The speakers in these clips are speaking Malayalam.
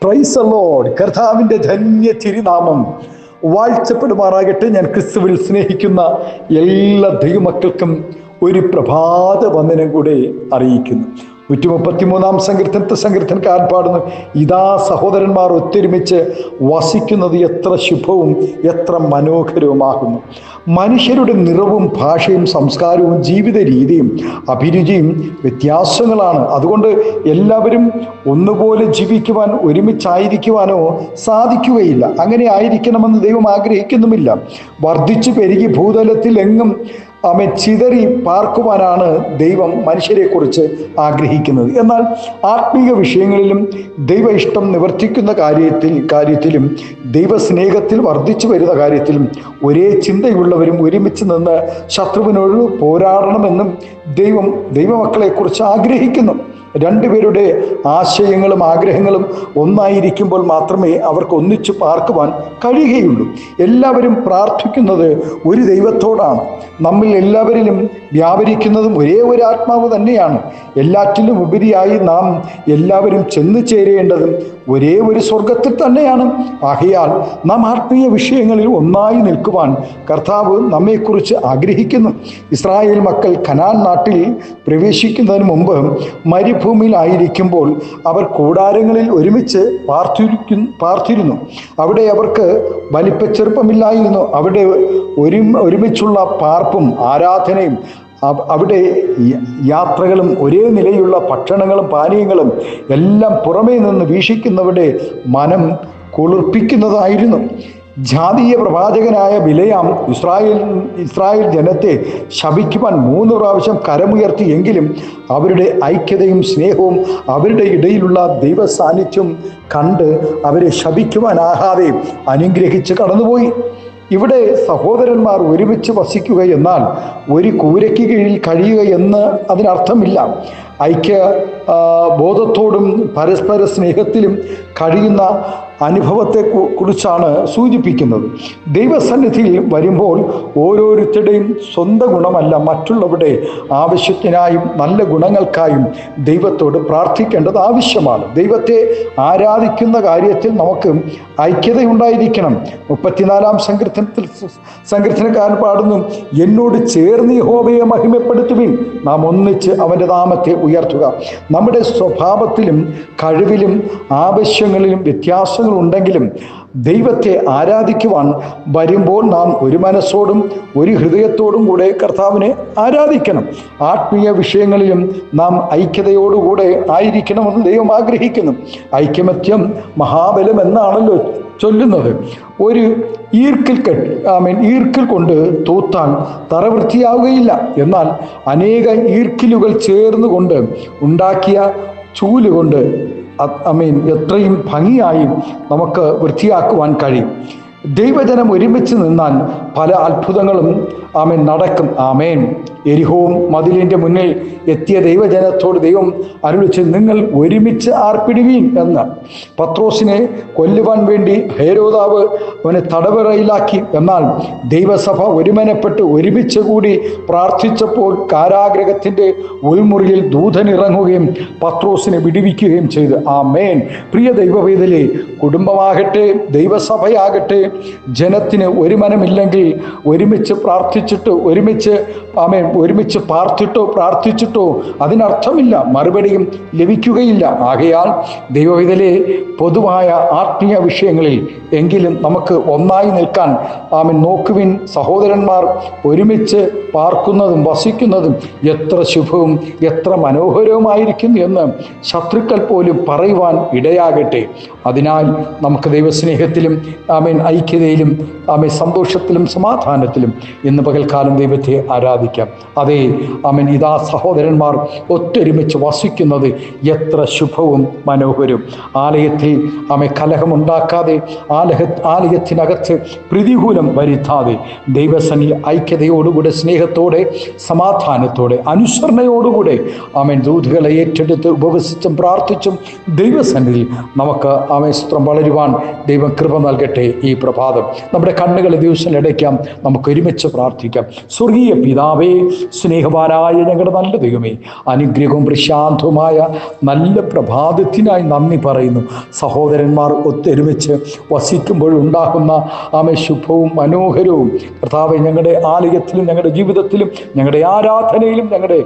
Praise the Lord. കർത്താവിൻ്റെ ധന്യ തിരുനാമം വാഴ്ത്തപ്പെടുമാറാകട്ടെ. ഞാൻ ക്രിസ്തുവിൽ സ്നേഹിക്കുന്ന എല്ലാ ദൈവമക്കൾക്കും ഒരു പ്രഭാത വന്ദനം കൂടെ അറിയിക്കുന്നു. 133 സങ്കീർത്തനക്കാരൻ പാടുന്നു, ഇതാ സഹോദരന്മാർ ഒത്തൊരുമിച്ച് വസിക്കുന്നത് എത്ര ശുഭവും എത്ര മനോഹരവുമാകുന്നു. മനുഷ്യരുടെ നിറവും ഭാഷയും സംസ്കാരവും ജീവിത രീതിയും അഭിരുചിയും വ്യത്യാസങ്ങളാണ്. അതുകൊണ്ട് എല്ലാവരും ഒന്നുപോലെ ജീവിക്കുവാൻ ഒരുമിച്ചായിരിക്കുവാനോ സാധിക്കുകയില്ല. അങ്ങനെ ആയിരിക്കണമെന്ന് ദൈവം ആഗ്രഹിക്കുന്നുമില്ല. വർദ്ധിച്ചു പെരുകി ഭൂതലത്തിൽ എങ്ങും ചിതറി പാർക്കുവാനാണ് ദൈവം മനുഷ്യരെക്കുറിച്ച് ആഗ്രഹിക്കുന്നത്. എന്നാൽ ആത്മീയ വിഷയങ്ങളിലും ദൈവ ഇഷ്ടം നിവർത്തിക്കുന്ന കാര്യത്തിലും ദൈവസ്നേഹത്തിൽ വർദ്ധിച്ചു വരുന്ന കാര്യത്തിലും ഒരേ ചിന്തയുള്ളവരും ഒരുമിച്ച് നിന്ന് ശത്രുവിനോട് പോരാടണമെന്നും ദൈവമക്കളെക്കുറിച്ച് ആഗ്രഹിക്കുന്നു. രണ്ടുപേരുടെ ആശയങ്ങളും ആഗ്രഹങ്ങളും ഒന്നായിരിക്കുമ്പോൾ മാത്രമേ അവർക്ക് ഒന്നിച്ചു പാർക്കുവാൻ കഴിയുകയുള്ളൂ. എല്ലാവരും പ്രാർത്ഥിക്കുന്നത് ഒരു ദൈവത്തോടാണ്. നമ്മിൽ എല്ലാവരിലും വ്യാപരിക്കുന്നതും ഒരേ ഒരു ആത്മാവ് തന്നെയാണ്. എല്ലാറ്റിലും ഉപരിയായി നാം എല്ലാവരും ചെന്നു ചേരേണ്ടതും ഒരേ ഒരു സ്വർഗത്തിൽ തന്നെയാണ്. ആകയാൽ നാം ആത്മീയ വിഷയങ്ങളിൽ ഒന്നായി നിൽക്കുവാൻ കർത്താവ് നമ്മെക്കുറിച്ച് ആഗ്രഹിക്കുന്നു. ഇസ്രായേൽ മക്കൾ കനാൻ നാട്ടിൽ പ്രവേശിക്കുന്നതിന് മുമ്പ് മരുഭൂമിയിലായിരിക്കുമ്പോൾ അവർ കൂടാരങ്ങളിൽ ഒരുമിച്ച് പാർത്തിരുന്നു. അവിടെ അവർക്ക് വലിപ്പച്ചെറുപ്പമില്ലായിരുന്നു. അവിടെ ഒരുമിച്ചുള്ള പാർപ്പും ആരാധനയും അവിടെ യാത്രകളും ഒരേ നിലയുള്ള ഭക്ഷണങ്ങളും പാനീയങ്ങളും എല്ലാം പുറമേ നിന്ന് വീക്ഷിക്കുന്നവരുടെ മനം കുളിർപ്പിക്കുന്നതായിരുന്നു. ജാതീയ പ്രവാചകനായ ബിലയാം ഇസ്രായേൽ ജനത്തെ ശപിക്കുവാൻ 3 പ്രാവശ്യം കരമുയർത്തി. എങ്കിലും അവരുടെ ഐക്യതയും സ്നേഹവും അവരുടെ ഇടയിലുള്ള ദൈവ സാന്നിധ്യം കണ്ട് അവരെ ശപിക്കുവാനാകാതെ അനുഗ്രഹിച്ച് കടന്നുപോയി. ഇവിടെ സഹോദരന്മാർ ഒരുമിച്ച് വസിക്കുക എന്നാൽ ഒരു കൂരയ്ക്ക് കീഴിൽ കഴിയുക എന്ന് അതിനർത്ഥമില്ല. ഐക്യ ബോധത്തോടും പരസ്പര സ്നേഹത്തിലും കഴിയുന്ന അനുഭവത്തെ കുറിച്ചാണ് സൂചിപ്പിക്കുന്നത്. ദൈവസന്നിധിയിൽ വരുമ്പോൾ ഓരോരുത്തരുടെയും സ്വന്തം ഗുണമല്ല, മറ്റുള്ളവരുടെ ആവശ്യത്തിനായും നല്ല ഗുണങ്ങൾക്കായും ദൈവത്തോട് പ്രാർത്ഥിക്കേണ്ടത് ആവശ്യമാണ്. ദൈവത്തെ ആരാധിക്കുന്ന കാര്യത്തിൽ നമുക്ക് ഐക്യതയുണ്ടായിരിക്കണം. 34 സങ്കീർത്തനക്കാരൻ പാടുന്നു, എന്നോട് ചേർന്ന് യഹോവയെ മഹിമപ്പെടുത്തുവിൻ, നാം ഒന്നിച്ച് അവൻ്റെ നാമത്തെ ഉയർത്തുക. നമ്മുടെ സ്വഭാവത്തിലും കഴിവിലും ആവശ്യങ്ങളിലും വ്യത്യാസങ്ങൾ ഉണ്ടെങ്കിലും ദൈവത്തെ ആരാധിക്കുവാൻ വരുമ്പോൾ നാം ഒരു മനസ്സോടും ഒരു ഹൃദയത്തോടും കൂടെ കർത്താവിനെ ആരാധിക്കണം. ആത്മീയ വിഷയങ്ങളിലും നാം ഐക്യതയോടുകൂടെ ആയിരിക്കണമെന്ന് ദൈവം ആഗ്രഹിക്കുന്നു. ഐക്യമത്യം മഹാബലം എന്നാണല്ലോ ചൊല്ലുന്നത്. ഒരു ഈർക്കിൽ കൊണ്ട് തൂത്താൽ തറ വൃത്തിയാവുകയില്ല. എന്നാൽ അനേക ഈർക്കിലുകൾ ചേർന്നുകൊണ്ട് ഉണ്ടാക്കിയ ചൂലുകൊണ്ട് എത്രയും ഭംഗിയായി നമുക്ക് വൃത്തിയാക്കുവാൻ കഴിയും. ദൈവജനം ഒരുമിച്ച് നിന്നാൽ പല അത്ഭുതങ്ങളും നടക്കും. ആമേൻ. എരിഹോവും മതിലിൻ്റെ മുന്നിൽ എത്തിയ ദൈവജനത്തോട് ദൈവം അരുളിച്ച്, നിങ്ങൾ ഒരുമിച്ച് ആർപ്പിടുവീൻ എന്ന്. പത്രോസിനെ കൊല്ലുവാൻ വേണ്ടി ഹേരോദാവ് അവനെ തടവറയിലാക്കി. എന്നാൽ ദൈവസഭ ഒരുമനപ്പെട്ട് ഒരുമിച്ച് കൂടി പ്രാർത്ഥിച്ചപ്പോൾ കാരാഗ്രഹത്തിൻ്റെ ഉൾമുറിയിൽ ദൂതനിറങ്ങുകയും പത്രോസിനെ വിടുവിക്കുകയും ചെയ്തു. ആമേൻ. പ്രിയ ദൈവവേദലേ, കുടുംബമാകട്ടെ ദൈവസഭയാകട്ടെ, ജനത്തിന് ഒരു മനമില്ലെങ്കിൽ ഒരുമിച്ച് പ്രാർത്ഥിച്ചിട്ടോ ഒരുമിച്ച് പ്രാർത്ഥിച്ചിട്ടോ അതിനർത്ഥമില്ല, മറുപടിയും ലഭിക്കുകയില്ല. ആകയാൽ ദൈവവേദലേ, പൊതുവായ ആത്മീയ വിഷയങ്ങളിൽ എങ്കിലും നമുക്ക് ഒന്നായി നിൽക്കാൻ നോക്കുവിൻ. സഹോദരന്മാർ ഒരുമിച്ച് പാർക്കുന്നതും വസിക്കുന്നതും എത്ര ശുഭവും എത്ര മനോഹരവുമായിരിക്കും എന്ന് ശത്രുക്കൾ പോലും പറയുവാൻ ഇടയാകട്ടെ. അതിനാൽ നമുക്ക് ദൈവസ്നേഹത്തിലും ഐക്യതയിലും സന്തോഷത്തിലും സമാധാനത്തിലും ഇന്ന് പകൽക്കാലം ദൈവത്തെ ആരാധിക്കാം. അതേ ഇതാ സഹോദരന്മാർ ഒത്തൊരുമിച്ച് വസിക്കുന്നത് എത്ര ശുഭവും മനോഹരവും. ആലയത്തിൽ കലഹമുണ്ടാക്കാതെ, ആലയത്തിനകത്ത് പ്രതികൂലം വരുത്താതെ ദൈവസന്നിധിയിൽ ഐക്യതയോടുകൂടെ, സ്നേഹത്തോടെ, സമാധാനത്തോടെ, അനുസരണയോടുകൂടെ ദൂതുകളെ ഏറ്റെടുത്ത് ഉപവസിച്ചും പ്രാർത്ഥിച്ചും ദൈവസന്നിധിയിൽ നമുക്ക് സ്തോത്രം വളരുവാൻ ദൈവം കൃപ നൽകട്ടെ. ഈ പ്രഭാതം നമ്മുടെ കണ്ണുകളെ ദിവസം അടയ്ക്കാം. നമുക്ക് ഒരുമിച്ച് പ്രാർത്ഥിക്കാം. പ്രാർത്ഥിക്കാം. സ്വർഗീയ പിതാവേ, സ്നേഹവാനായ ഞങ്ങളുടെ നല്ല ദൈവമേ, അനുഗ്രഹവും പ്രശാന്തവുമായ നല്ല പ്രഭാതത്തിനായി നന്ദി പറയുന്നു. സഹോദരന്മാർ ഒത്തൊരുമിച്ച് വസിക്കുമ്പോഴുണ്ടാകുന്ന ശുഭവും മനോഹരവും കർത്താവെ ഞങ്ങളുടെ ആലയത്തിലും ഞങ്ങളുടെ ജീവിതത്തിലും ഞങ്ങളുടെ ആരാധനയിലും ഞങ്ങളുടെ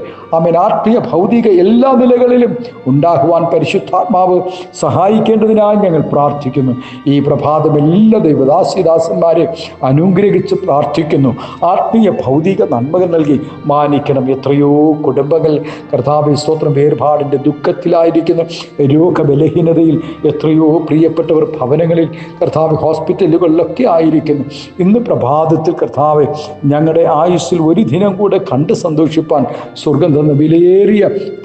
ആത്മീയ ഭൗതിക എല്ലാ നിലകളിലും ഉണ്ടാകുവാൻ പരിശുദ്ധാത്മാവ് സഹായിക്കേണ്ടതിനായി ഞങ്ങൾ പ്രാർത്ഥിക്കുന്നു. ഈ പ്രഭാതം എല്ലാ ദൈവദാസിദാസന്മാരെ അനുഗ്രഹിച്ച് പ്രാർത്ഥിക്കുന്നു. ആത്മീയ ഭൗതിക നന്മകൾ നൽകി മാനിക്കണം. എത്രയോ കുടുംബങ്ങൾ കർത്താവെ സ്തോത്രം വേർപാടിൻ്റെ ദുഃഖത്തിലായിരിക്കുന്നു, രോഗബലഹീനതയിൽ എത്രയോ പ്രിയപ്പെട്ടവർ ഭവനങ്ങളിൽ കർത്താവ് ഹോസ്പിറ്റലുകളിലൊക്കെ ആയിരിക്കുന്നു. ഇന്ന് പ്രഭാതത്തിൽ കർത്താവെ ഞങ്ങളുടെ ആയുസ്സിൽ ഒരു ദിനം കൂടെ കണ്ട് സന്തോഷിപ്പാൻ സ്വർഗം തന്ന വിലയേറിയ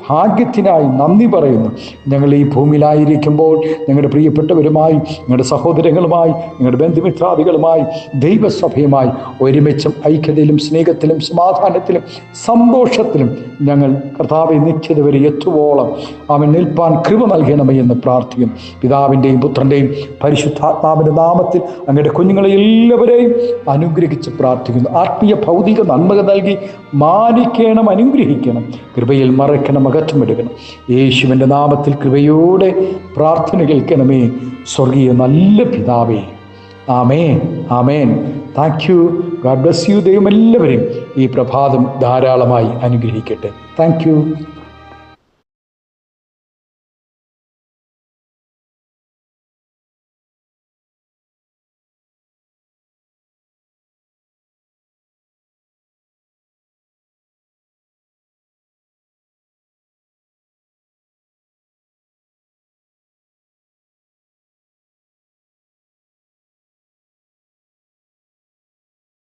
ഭാഗ്യത്തിനായി നന്ദി പറയുന്നു. ഞങ്ങൾ ഈ ഭൂമിയിലായിരിക്കുമ്പോൾ ഞങ്ങളുടെ പ്രിയപ്പെട്ടവരുമായി, ഞങ്ങളുടെ സഹോദരങ്ങളുമായി, ഞങ്ങളുടെ ബന്ധുമിത്രാദികളുമായി, ദൈവസഭയുമായി ഒരുമിച്ചും ഐക്യതയിലും സ്നേഹത്തിലും സമാധാനത്തിലും സന്തോഷത്തിലും ഞങ്ങൾ കർത്താവെ നിത്യത വരെ എത്തുവോളം അവൻ നിൽപ്പാൻ കൃപ നൽകണമേ എന്ന് പ്രാർത്ഥിക്കും. പിതാവിൻ്റെയും പുത്രൻ്റെയും പരിശുദ്ധാത്മാവിൻ്റെ നാമത്തിൽ അങ്ങയുടെ കുഞ്ഞുങ്ങളെ എല്ലാവരെയും അനുഗ്രഹിച്ച് പ്രാർത്ഥിക്കുന്നു. ആത്മീയ ഭൗതിക നന്മകൾ നൽകി മാനിക്കണം, അനുഗ്രഹിക്കണം, കൃപയിൽ മറയ്ക്കണം, അകറ്റമെടുക്കണം. യേശുവിൻ്റെ നാമത്തിൽ കൃപയോടെ പ്രാർത്ഥന കേൾക്കണമേ സ്വർഗീയ നല്ല പിതാവേ. Amen, amen. Thank you. God bless you. ദൈവം എല്ലാവരെയും ഈ പ്രഭാതം ധാരാളമായി അനുഗ്രഹിക്കട്ടെ. Thank U.